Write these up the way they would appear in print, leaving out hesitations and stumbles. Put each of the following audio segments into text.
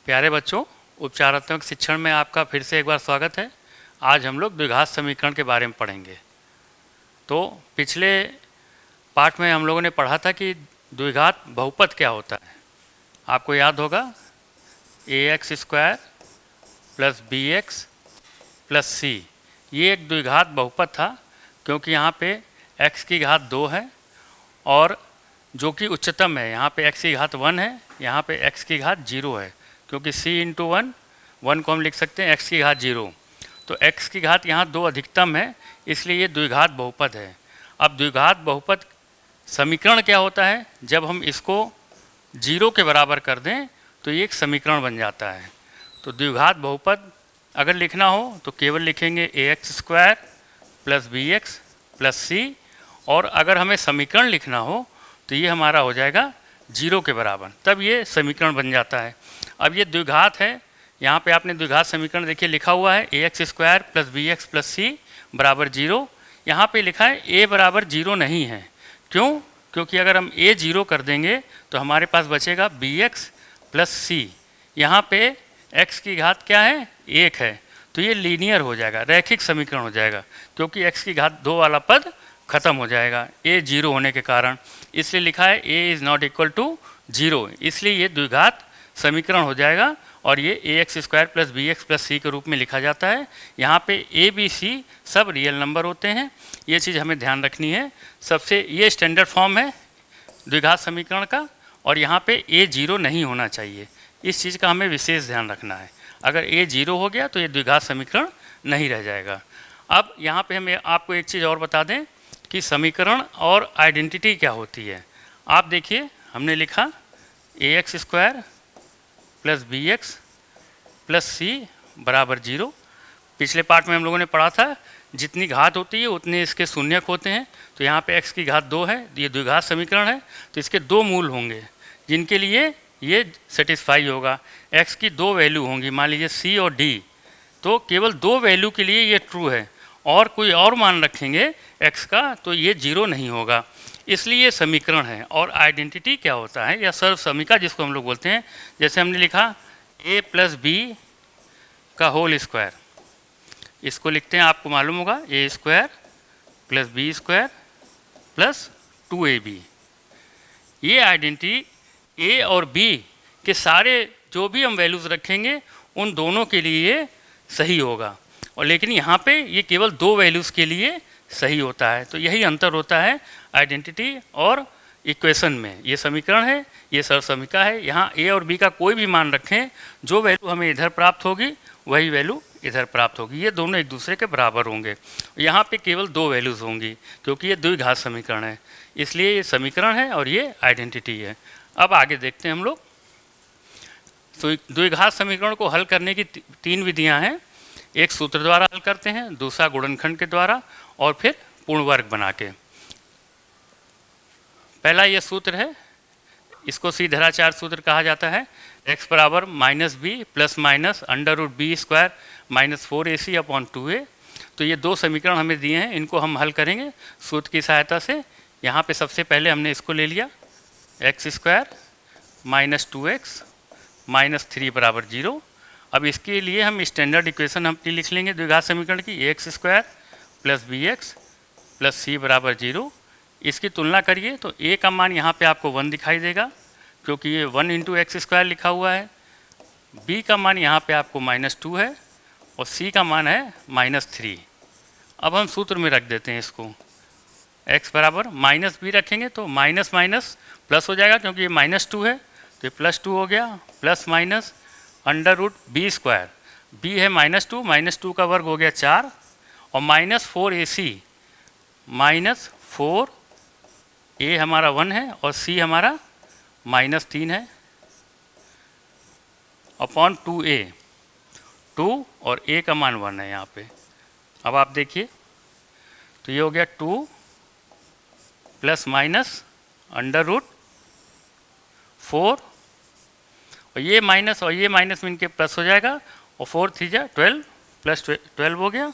प्यारे बच्चों, उपचारात्मक शिक्षण में आपका फिर से एक बार स्वागत है। आज हम लोग द्विघात समीकरण के बारे में पढ़ेंगे। तो पिछले पाठ में हम लोगों ने पढ़ा था कि द्विघात बहुपद क्या होता है। आपको याद होगा ax² plus bx plus c, ये एक द्विघात बहुपद था क्योंकि यहाँ पे x की घात 2 है और जो कि उच्चतम है। यहाँ पे x की घात 1 है, यहाँ पे x की घात 0 है, क्योंकि c इंटू 1 को हम लिख सकते हैं x की घात 0। तो x की घात यहाँ 2 अधिकतम है, इसलिए ये द्विघात बहुपद है। अब द्विघात बहुपद समीकरण क्या होता है? जब हम इसको 0 के बराबर कर दें तो ये एक समीकरण बन जाता है। तो द्विघात बहुपद अगर लिखना हो तो केवल लिखेंगे ax² plus bx plus c, और अगर हमें समीकरण लिखना हो तो ये हमारा हो जाएगा 0 के बराबर, तब ये समीकरण बन जाता है। अब ये द्विघात है, यहाँ पे आपने द्विघात समीकरण देखिए लिखा हुआ है ax² plus bx plus c बराबर 0। यहाँ पे लिखा है a बराबर 0 नहीं है। क्यों? क्योंकि अगर हम a 0 कर देंगे तो हमारे पास बचेगा bx प्लस c। यहाँ पे x की घात क्या है? 1 है, तो ये लीनियर हो जाएगा, रैखिक समीकरण हो जाएगा, क्योंकि x की घात 2 वाला पद खत्म हो जाएगा a 0 होने के कारण। इसलिए लिखा है a is not equal to 0, इसलिए ये द्विघात समीकरण हो जाएगा और ये ax² plus bx plus c के रूप में लिखा जाता है। यहाँ पे a b c सब रियल नंबर होते हैं, ये चीज़ हमें ध्यान रखनी है। सबसे ये स्टैंडर्ड फॉर्म है द्विघात समीकरण का, और यहाँ पे a 0 नहीं होना चाहिए, इस चीज़ का हमें विशेष ध्यान रखना है। अगर a 0 हो गया तो ये द्विघात समीकरण नहीं रह जाएगा। अब यहाँ पे हम आपको एक चीज़ और बता दें कि समीकरण और आइडेंटिटी क्या होती है। आप देखिए, हमने लिखा ax² plus bx plus c बराबर 0। पिछले पार्ट में हम लोगों ने पढ़ा था जितनी घात होती है उतने इसके शून्यक होते हैं। तो यहाँ पे x की घात 2 है, ये द्विघात समीकरण है, तो इसके 2 मूल होंगे जिनके लिए ये सेटिस्फाई होगा। x की 2 वैल्यू होंगी, मान लीजिए c और d, तो केवल 2 वैल्यू के लिए ये ट्रू है, और कोई और मान रखेंगे x का तो ये 0 नहीं होगा, इसलिए ये समीकरण है। और आइडेंटिटी क्या होता है, या सर्व समीका जिसको हम लोग बोलते हैं, जैसे हमने लिखा a प्लस b का होल स्क्वायर, इसको लिखते हैं, आपको मालूम होगा a² plus b² plus 2ab। ये आइडेंटिटी a और b के सारे जो भी हम वैल्यूज़ रखेंगे उन दोनों के लिए सही होगा, और लेकिन यहाँ पे ये केवल 2 वैल्यूज़ के लिए सही होता है। तो यही अंतर होता है आइडेंटिटी और इक्वेशन में। ये समीकरण है, ये सर्व समीका है। यहाँ a और b का कोई भी मान रखें, जो वैल्यू हमें इधर प्राप्त होगी वही वैल्यू इधर प्राप्त होगी, ये दोनों एक दूसरे के बराबर होंगे। यहाँ पे केवल 2 वैल्यूज़ होंगी क्योंकि ये द्विघात समीकरण है, इसलिए ये समीकरण है और ये आइडेंटिटी है। अब आगे देखते हैं हम लोग। तो द्विघात समीकरण को हल करने की 3 विधियाँ हैं। एक सूत्र द्वारा हल करते हैं, दूसरा गुणनखंड के द्वारा, और फिर पूर्ण वर्ग बना के। पहला ये सूत्र है, इसको सीधराचार सूत्र कहा जाता है। x बराबर minus B plus minus √b² minus 4ac upon 2a। तो ये 2 समीकरण हमें दिए हैं, इनको हम हल करेंगे सूत्र की सहायता से। यहाँ पे सबसे पहले हमने इसको ले लिया x² माइनस 2x माइनस 3 बराबर 0। अब इसके लिए हम स्टैंडर्ड इक्वेशन अपनी लिख लेंगे द्विघात समीकरण की, ax² plus bx plus c बराबर 0। इसकी तुलना करिए तो a का मान यहाँ पे आपको 1 दिखाई देगा क्योंकि ये 1 इंटू x² लिखा हुआ है। b का मान यहाँ पे आपको -2 है और c का मान है -3। अब हम सूत्र में रख देते हैं इसको, x बराबर माइनस बी रखेंगे तो माइनस माइनस प्लस हो जाएगा, क्योंकि ये -2 है तो ये +2 हो गया, प्लस माइनस √b², b है -2 का वर्ग हो गया 4, और -4ac -4a हमारा 1 है और c हमारा -3 है अपॉन 2a, 2 और a का मान 1 है यहाँ पे। अब आप देखिए तो ये हो गया 2 प्लस माइनस √4, और ये माइनस और ये माइनस में इनके प्लस हो जाएगा, और 4 3 जा 12 प्लस 12 हो गया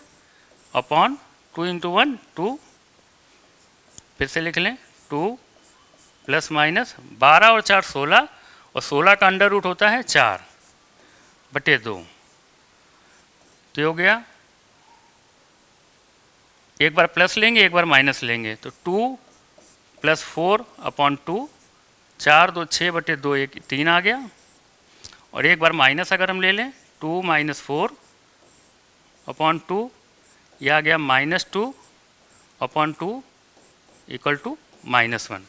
अपॉन 2 इंटू 1 2, फिर से लिख लें 2 प्लस माइनस 12 और 4 16, और 16 का अंडर रूट होता है 4, बटे 2, तो ये हो गया, एक बार प्लस लेंगे एक बार माइनस लेंगे, तो 2 + 4/2, 4 2 6 बटे 2, 1 3 आ गया। और एक बार माइनस अगर हम ले लें, 2 - 4/2, ये आ गया -2/2 = -1।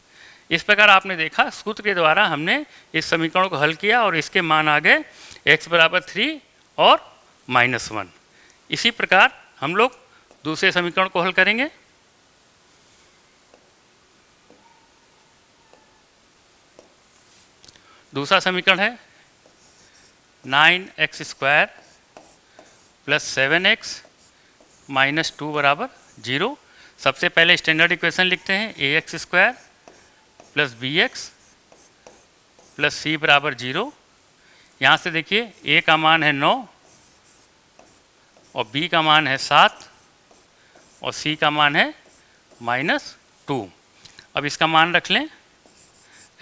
इस प्रकार आपने देखा सूत्र के द्वारा हमने इस समीकरण को हल किया और इसके मान आ गए x = 3 और -1। इसी प्रकार हम लोग दूसरे समीकरण को हल करेंगे। दूसरा समीकरण है 9x² + 7x - 2 = 0। सबसे पहले स्टैंडर्ड इक्वेशन लिखते हैं, ax² + bx + c = 0। यहाँ से देखिए a का मान है 9 और b का मान है 7 और c का मान है -2। अब इसका मान रख लें,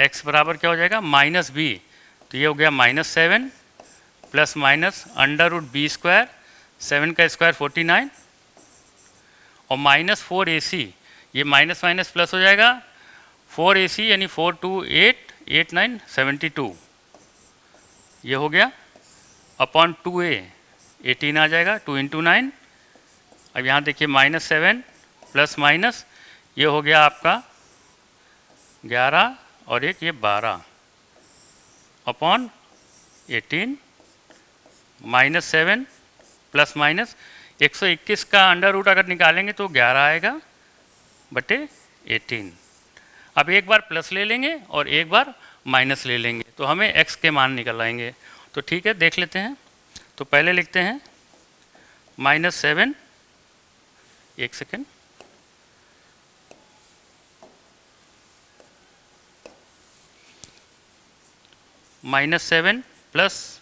x बराबर क्या हो जाएगा -b, तो ये हो गया -7 + √b², 7 का स्क्वायर 49 और -4ac, ये माइनस माइनस प्लस हो जाएगा, 4ac यानी 4 2 8 8 9 72, ये हो गया अपॉन 2a, 18 आ जाएगा, 2 × 9। अब यहाँ देखिए -7 प्लस माइनस, ये हो गया आपका 11 और एक ये 12 अपॉन 18, -7 प्लस माइनस 121 का अंडर रूट अगर निकालेंगे तो 11 आएगा बटे 18। अब एक बार प्लस ले लेंगे और एक बार माइनस ले लेंगे तो हमें x के मान निकल आएंगे। तो ठीक है, देख लेते हैं। तो पहले लिखते हैं -7, एक सेकेंड, -7 +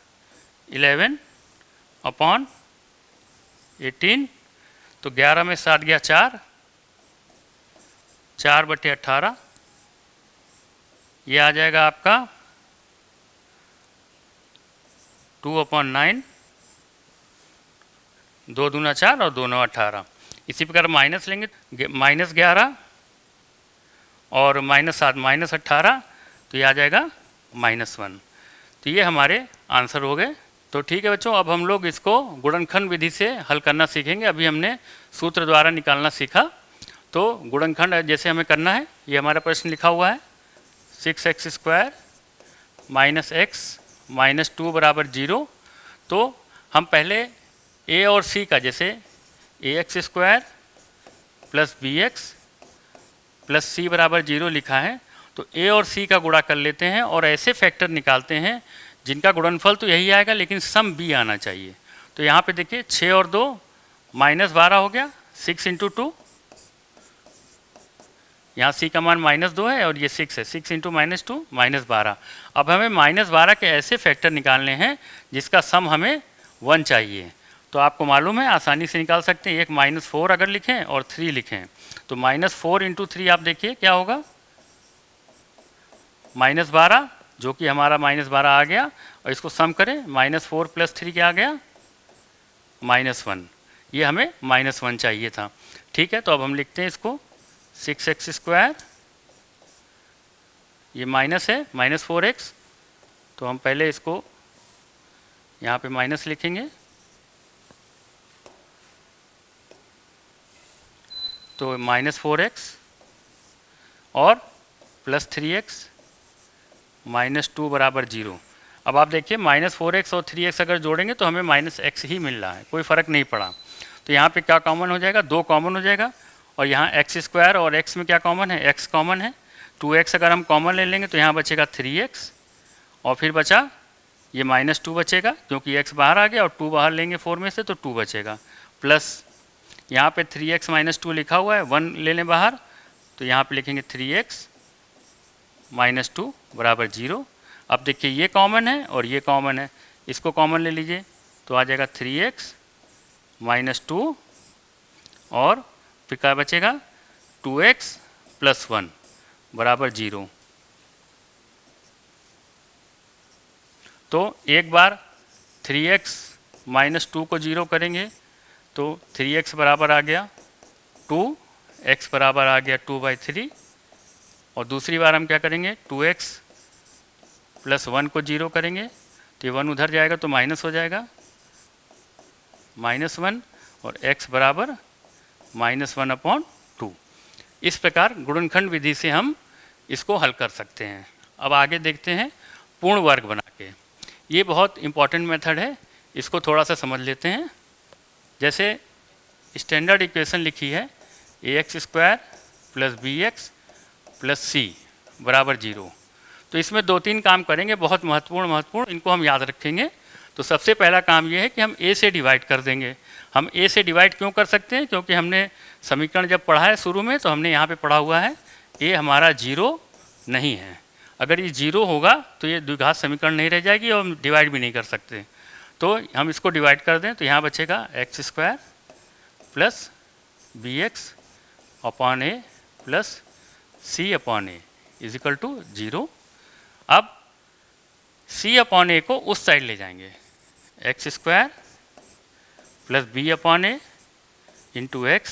11 अपॉन 18, तो 11 में 7 गया 4, 4 बटे 18, ये आ जाएगा आपका 2/9, 2 दूना 4 और 2 9 18। इसी प्रकार माइनस लेंगे, -11 और -7 -18, तो ये आ जाएगा -1। तो ये हमारे आंसर हो गए। तो ठीक है बच्चों, अब हम लोग इसको गुणनखंड विधि से हल करना सीखेंगे। अभी हमने सूत्र द्वारा निकालना सीखा, तो गुणनखंड जैसे हमें करना है, ये हमारा प्रश्न लिखा हुआ है 6x² - x - 2 = 0। तो हम पहले a और c का, जैसे ax² + bx + c = 0 लिखा है, तो a और c का गुणा कर लेते हैं और ऐसे फैक्टर निकालते हैं जिनका गुणनफल तो यही आएगा लेकिन सम b आना चाहिए। तो यहाँ पे देखिए 6 और 2 -12 हो गया, 6 × 2, यहाँ c का मान -2 है और ये 6 है, 6 × -2 -12। अब हमें -12 के ऐसे फैक्टर निकालने हैं जिसका सम हमें 1 चाहिए। तो आपको मालूम है, आसानी से निकाल सकते हैं। एक -4 अगर लिखें और 3 लिखें, तो -4 × 3 आप देखिए क्या होगा, -12, जो कि हमारा -12 आ गया, और इसको सम करें, -4 + 3 क्या आ गया, -1। ये हमें -1 चाहिए था। ठीक है, तो अब हम लिखते हैं इसको 6x², ये माइनस है -4x, तो हम पहले इसको यहाँ पे माइनस लिखेंगे, तो -4x और +3x -2 = 0। अब आप देखिए -4x और 3x अगर जोड़ेंगे तो हमें -x ही मिल रहा है, कोई फ़र्क नहीं पड़ा। तो यहाँ पे क्या कॉमन हो जाएगा, 2 कॉमन हो जाएगा, और यहाँ x² और x में क्या कॉमन है, x कॉमन है। 2x अगर हम कॉमन ले लेंगे तो यहाँ बचेगा 3x, और फिर बचा ये -2 बचेगा, क्योंकि x बाहर आ गया और 2 बाहर लेंगे 4 में से, तो 2 बचेगा, प्लस यहाँ पे 3x - 2 लिखा हुआ है, 1 ले लें बाहर, तो यहाँ पे लिखेंगे 3x - 2 = 0। अब देखिए ये कॉमन है और ये कॉमन है, इसको कॉमन ले लीजिए, तो आ जाएगा 3x - 2 और फिर क्या बचेगा, 2x + 1 = 0। तो एक बार 3x माइनस 2 को 0 करेंगे तो 3x बराबर आ गया 2, x बराबर आ गया 2/3। और दूसरी बार हम क्या करेंगे, 2x प्लस 1 को 0 करेंगे तो ये 1 उधर जाएगा तो माइनस हो जाएगा -1, और x बराबर -1/2। इस प्रकार गुणनखंड विधि से हम इसको हल कर सकते हैं। अब आगे देखते हैं पूर्ण वर्ग बना के। ये बहुत इम्पॉर्टेंट मेथड है, इसको थोड़ा सा समझ लेते हैं। जैसे स्टैंडर्ड इक्वेशन लिखी है ax² + bx + c बराबर 0। तो इसमें 2-3 काम करेंगे बहुत महत्वपूर्ण, इनको हम याद रखेंगे। तो सबसे पहला काम ये है कि हम a से डिवाइड कर देंगे। हम a से डिवाइड क्यों कर सकते हैं, क्योंकि हमने समीकरण जब पढ़ा है शुरू में तो हमने यहाँ पे पढ़ा हुआ है a हमारा 0 नहीं है। अगर ये 0 होगा तो ये द्विघात समीकरण नहीं रह जाएगी और हम डिवाइड भी नहीं कर सकते। तो हम इसको डिवाइड कर दें तो यहाँ बचेगा x² + bx/a + c/a = 0। अब c/a को उस साइड ले जाएंगे, x² + b/a इंटू x,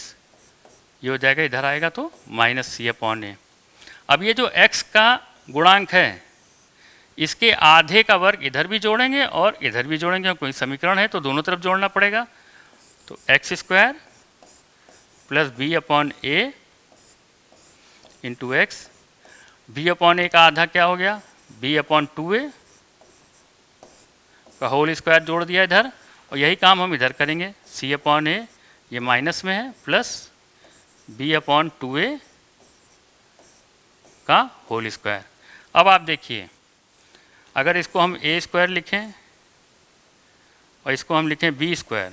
ये हो जाएगा इधर आएगा तो -c/a। अब ये जो x का गुणांक है इसके आधे का वर्ग इधर भी जोड़ेंगे और इधर भी जोड़ेंगे। कोई समीकरण है तो दोनों तरफ जोड़ना पड़ेगा। तो x² + b/a into x, b/a का आधा क्या हो गया, b/2a का होल स्क्वायर जोड़ दिया इधर, और यही काम हम इधर करेंगे। c/a ये माइनस में है प्लस b/2a का होल स्क्वायर। अब आप देखिए, अगर इसको हम a² लिखें और इसको हम लिखें b²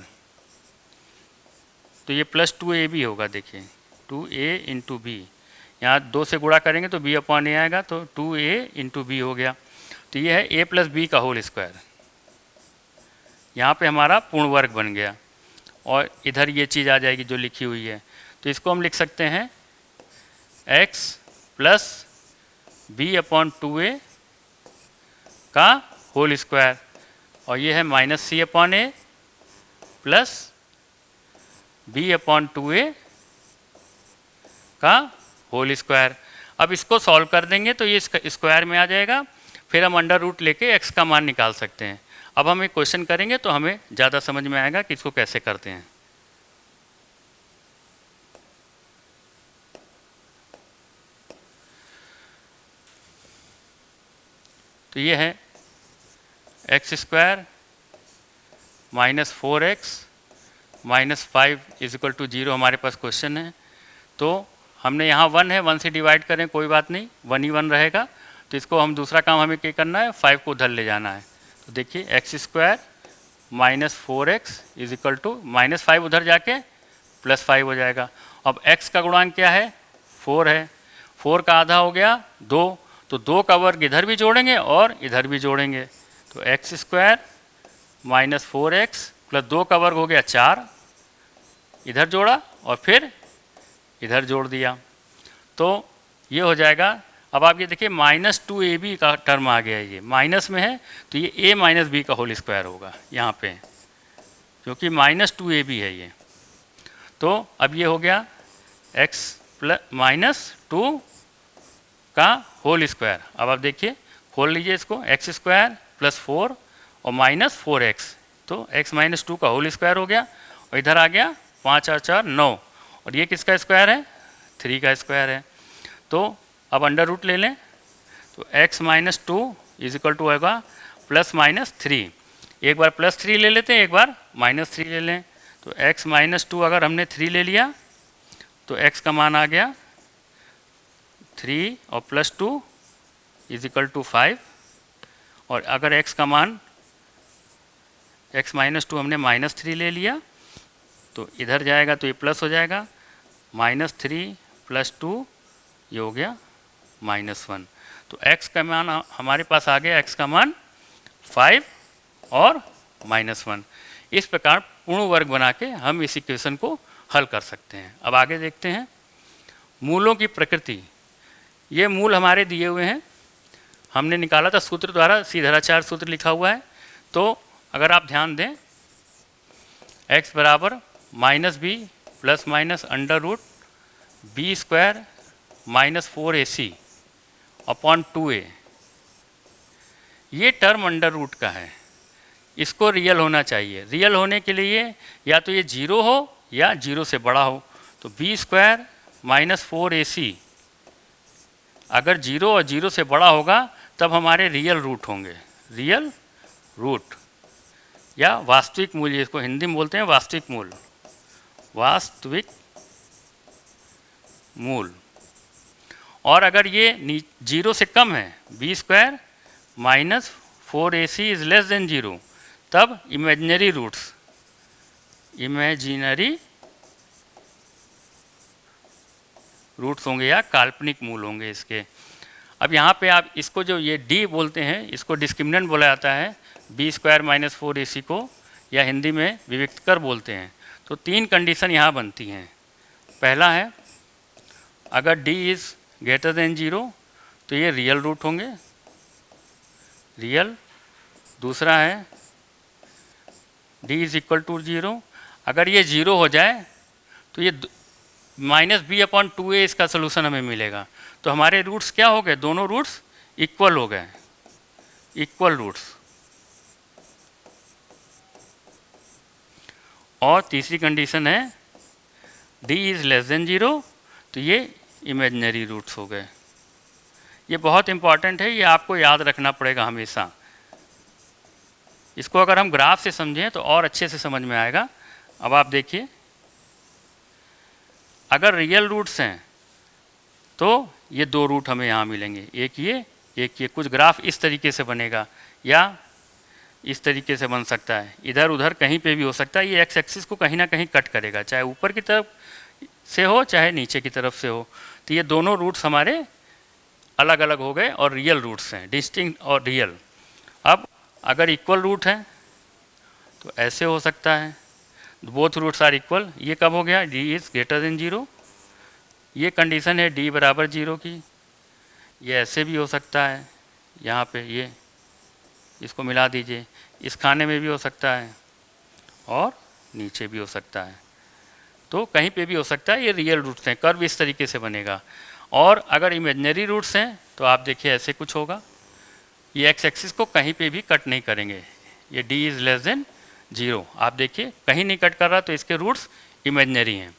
तो ये +2ab होगा। देखिए 2a इंटू बी, यहाँ 2 से गुणा करेंगे तो b/a आएगा तो 2a इंटू बी हो गया। तो ये है a + b का होल स्क्वायर। यहाँ पे हमारा पूर्ण वर्ग बन गया और इधर ये चीज़ आ जाएगी जो लिखी हुई है। तो इसको हम लिख सकते हैं x + b/2a का होल स्क्वायर, और ये है -c/a प्लस b/2a का होल स्क्वायर। अब इसको सॉल्व कर देंगे तो ये स्क्वायर में आ जाएगा, फिर हम अंडर रूट लेके x का मान निकाल सकते हैं। अब हम एक क्वेश्चन करेंगे तो हमें ज़्यादा समझ में आएगा कि इसको कैसे करते हैं। तो ये है x² - 4x - 5 = 0 हमारे पास क्वेश्चन है। तो हमने यहाँ 1 है, 1 से डिवाइड करें कोई बात नहीं, 1 ही 1 रहेगा। तो इसको हम दूसरा काम हमें क्या करना है, 5 को उधर ले जाना है। तो देखिए x² - 4x = -5 उधर जाके +5 हो जाएगा। अब x का गुणांक क्या है, 4 है, 4 का आधा हो गया 2, तो 2 का वर्ग इधर भी जोड़ेंगे और इधर भी जोड़ेंगे। तो x² - 4x + 2 का वर्ग हो गया 4, इधर जोड़ा और फिर इधर जोड़ दिया तो ये हो जाएगा। अब आप ये देखिए -2ab का टर्म आ गया है, ये माइनस में है तो ये a - b का होल स्क्वायर होगा यहाँ पे, क्योंकि -2ab है ये। तो अब ये हो गया x -2 का होल स्क्वायर। अब आप देखिए, खोल लीजिए इसको, x² + 4 और -4x, तो x - 2 का होल स्क्वायर हो गया, और इधर आ गया 5 और 4 9, और ये किसका स्क्वायर है, 3 का स्क्वायर है। तो अब अंडर रूट ले लें तो x - 2 = होगा +-3। एक बार +3 ले लेते हैं, एक बार -3 ले लें। तो x - 2 अगर हमने 3 ले लिया तो x का मान आ गया 3 और +2 = 5, और अगर x का मान x - 2 हमने -3 ले लिया तो इधर जाएगा तो ये प्लस हो जाएगा, -3 + 2 ये हो गया -1। तो x का मान हमारे पास आ गया, x का मान 5 और -1। इस प्रकार पूर्ण वर्ग बना के हम इस इक्वेशन को हल कर सकते हैं। अब आगे देखते हैं मूलों की प्रकृति। ये मूल हमारे दिए हुए हैं, हमने निकाला था सूत्र द्वारा, सीधाचार सूत्र लिखा हुआ है। तो अगर आप ध्यान दें, x बराबर minus B plus minus under root B square minus 4ac upon 2a, ये टर्म अंडर रूट का है, इसको रियल होना चाहिए। रियल होने के लिए या तो ये जीरो हो या जीरो से बड़ा हो। तो बी स्क्वायर माइनस 4ac अगर जीरो और जीरो से बड़ा होगा तब हमारे रियल रूट होंगे। रियल रूट या वास्तविक मूल्य, इसको हिंदी में बोलते हैं वास्तविक मूल, वास्तविक मूल। और अगर ये जीरो से कम है, B square minus 4ac is less than zero, तब इमेजिनरी रूट्स, इमेजिनरी रूट्स होंगे या काल्पनिक मूल होंगे इसके। अब यहाँ पे आप इसको जो ये d बोलते हैं, इसको डिस्क्रिमिनेंट बोला जाता है, बी स्क्वायर माइनस 4ac को, या हिंदी में विविक्त कर बोलते हैं। तो तीन कंडीशन यहाँ बनती हैं। पहला है, अगर d is greater than zero तो ये रियल रूट होंगे, रियल। दूसरा है, d is equal to zero, अगर ये जीरो हो जाए तो ये माइनस बी अपॉन 2a इसका सोल्यूशन हमें मिलेगा। तो हमारे रूट्स क्या हो गए, दोनों रूट्स इक्वल हो गए, इक्वल रूट्स। और तीसरी कंडीशन है, d is less than zero, तो ये इमेजिनरी रूट्स हो गए। ये बहुत इंपॉर्टेंट है, ये आपको याद रखना पड़ेगा हमेशा। इसको अगर हम ग्राफ से समझें तो और अच्छे से समझ में आएगा। अब आप देखिए, अगर रियल रूट्स हैं तो ये दो रूट हमें यहाँ मिलेंगे, एक ये, कुछ ग्राफ इस तरीके से बनेगा या इस तरीके से बन सकता है, इधर उधर कहीं पे भी हो सकता है। ये एक्स एक्सिस को कहीं ना कहीं कट करेगा, चाहे ऊपर की तरफ से हो चाहे नीचे की तरफ से हो। तो ये दोनों रूट्स हमारे अलग अलग हो गए और रियल रूट्स हैं, डिस्टिंक्ट और रियल। अब अगर इक्वल रूट है तो ऐसे हो सकता है, बोथ रूट्स आर इक्वल। ये कब हो गया, d is greater than zero, ये कंडीशन है d बराबर जीरो की। ये ऐसे भी हो सकता है, यहाँ पे ये, इसको मिला दीजिए, इस खाने में भी हो सकता है और नीचे भी हो सकता है। तो कहीं पे भी हो सकता है, ये रियल रूट्स हैं, कर्व इस तरीके से बनेगा। और अगर इमेजिनरी रूट्स हैं तो आप देखिए ऐसे कुछ होगा, ये एक्स एक्सिस को कहीं पे भी कट नहीं करेंगे। ये d is less than zero, आप देखिए कहीं नहीं कट कर रहा, तो इसके रूट्स इमेजिनरी हैं।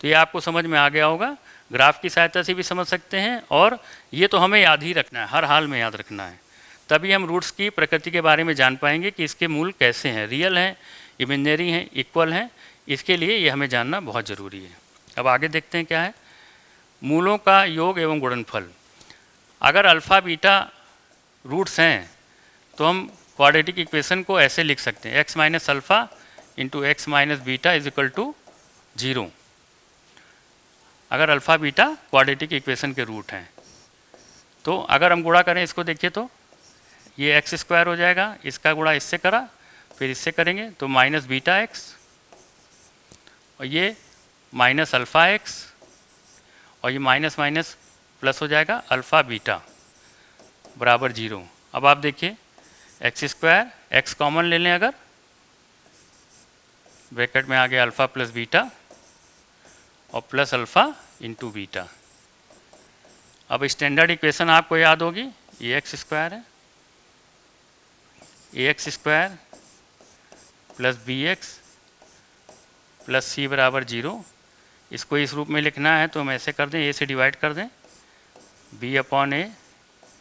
तो ये आपको समझ में आ गया होगा, ग्राफ की सहायता से भी समझ सकते हैं। और ये तो हमें याद ही रखना है, हर हाल में याद रखना है, तभी हम रूट्स की प्रकृति के बारे में जान पाएंगे कि इसके मूल कैसे हैं, रियल हैं, इमेजिनरी हैं, इक्वल हैं। इसके लिए ये हमें जानना बहुत ज़रूरी है। अब आगे देखते हैं क्या है, मूलों का योग एवं गुणनफल। अगर अल्फ़ा बीटा रूट्स हैं तो हम क्वाड्रेटिक इक्वेशन को ऐसे लिख सकते हैं, x minus alpha into x minus beta is equal to zero. अगर अल्फ़ा बीटा क्वाड्रेटिक इक्वेशन के रूट हैं तो अगर हम गुणा करें इसको, देखिए तो ये एक्स स्क्वायर हो जाएगा, इसका गुणा इससे करा फिर इससे करेंगे तो माइनस बीटा एक्स, और ये माइनस अल्फ़ा एक्स, और ये माइनस माइनस प्लस हो जाएगा अल्फ़ा बीटा बराबर जीरो। अब आप देखिए, एक्स स्क्वायर, एक्स कॉमन ले लें अगर, ब्रैकेट में आ गया अल्फ़ा प्लस बीटा और प्लस अल्फ़ा इंटू बीटा। अब स्टैंडर्ड इक्वेशन आपको याद होगी, ये एक्स स्क्वायर है, a x square plus b x plus c बराबर जीरो। इसको इस रूप में लिखना है तो हम ऐसे कर दें, ए से डिवाइड कर दें, b upon a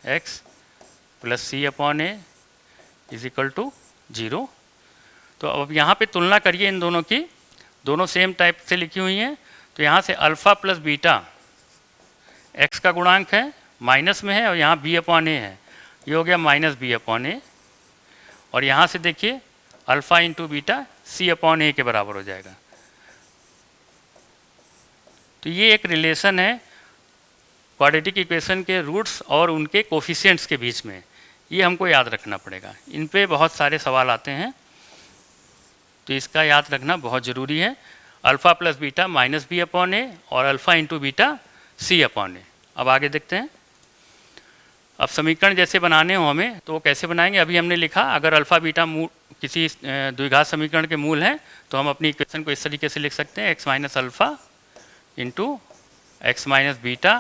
x plus c upon a is equal to zero. तो अब यहाँ पे तुलना करिए इन दोनों की, दोनों सेम टाइप से लिखी हुई हैं। तो यहाँ से अल्फ़ा प्लस बीटा, एक्स का गुणांक है माइनस में है और यहाँ बी अपॉन ए है, ये हो गया माइनस बी अपॉन ए। और यहाँ से देखिए alpha into beta c upon ए के बराबर हो जाएगा। तो ये एक रिलेशन है क्वाड्रेटिक इक्वेशन के रूट्स और उनके कोफिशिएंट्स के बीच में, ये हमको याद रखना पड़ेगा। इन पे बहुत सारे सवाल आते हैं तो इसका याद रखना बहुत ज़रूरी है। Alpha plus beta minus b upon a और alpha into beta c upon a. अब आगे देखते हैं, अब समीकरण जैसे बनाने हो हमें तो वो कैसे बनाएंगे। अभी हमने लिखा अगर अल्फ़ा बीटा किसी द्विघात समीकरण के मूल हैं तो हम अपनी इक्वेशन को इस तरीके से लिख सकते हैं, x minus alpha into x minus beta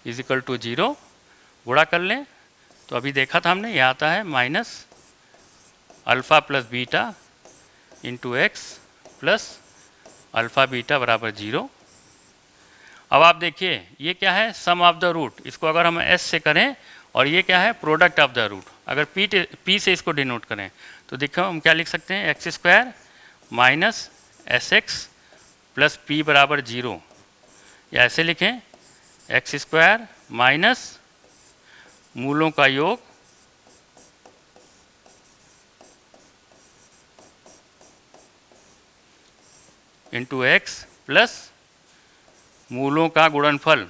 is equal to 0। गुणा कर लें तो अभी देखा था हमने, यह आता है minus alpha plus beta into x plus alpha beta बराबर 0। अब आप देखिए ये क्या है, सम ऑफ द रूट, इसको अगर हम एस से करें, और ये क्या है, प्रोडक्ट ऑफ द रूट। अगर पी से इसको डिनोट करें तो देखो हम क्या लिख सकते हैं, x square minus S x plus P बराबर 0, या ऐसे लिखें एक्स स्क्वायर माइनस मूलों का योग इंटू एक्स प्लस मूलों का गुणनफल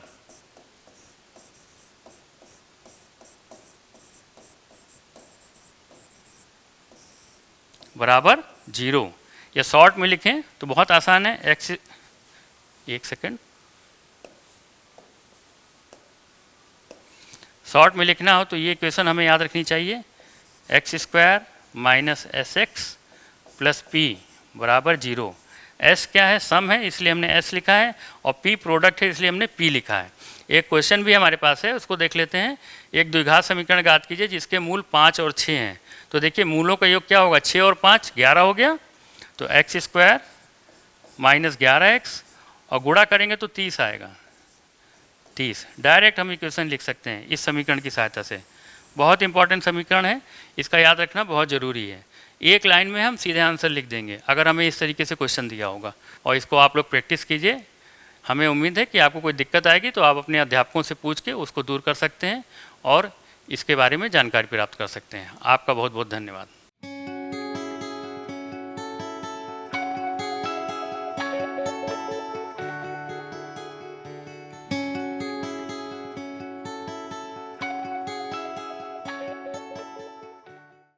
बराबर 0। या शॉर्ट में लिखें तो बहुत आसान है, एक्स, एक सेकंड, शॉर्ट में लिखना हो तो ये इक्वेशन हमें याद रखनी चाहिए, x square minus S x plus P बराबर 0। एस क्या है, सम है इसलिए हमने एस लिखा है, और पी प्रोडक्ट है इसलिए हमने पी लिखा है। एक क्वेश्चन भी हमारे पास है, उसको देख लेते हैं। एक द्विघात समीकरण ज्ञात कीजिए जिसके मूल 5 और 6 हैं। तो देखिए मूलों का योग क्या होगा, 6 और 5 11 हो गया, तो एक्स स्क्वायर माइनस 11x, और गुणा करेंगे तो 30 आएगा, 30। डायरेक्ट हम इक्वेशन लिख सकते हैं इस समीकरण की सहायता से। बहुत इंपॉर्टेंट समीकरण है, इसका याद रखना बहुत ज़रूरी है। एक लाइन में हम सीधे आंसर लिख देंगे अगर हमें इस तरीके से क्वेश्चन दिया होगा, और इसको आप लोग प्रैक्टिस कीजिए। हमें उम्मीद है कि आपको कोई दिक्कत आएगी तो आप अपने अध्यापकों से पूछ के उसको दूर कर सकते हैं और इसके बारे में जानकारी प्राप्त कर सकते हैं। आपका बहुत बहुत धन्यवाद।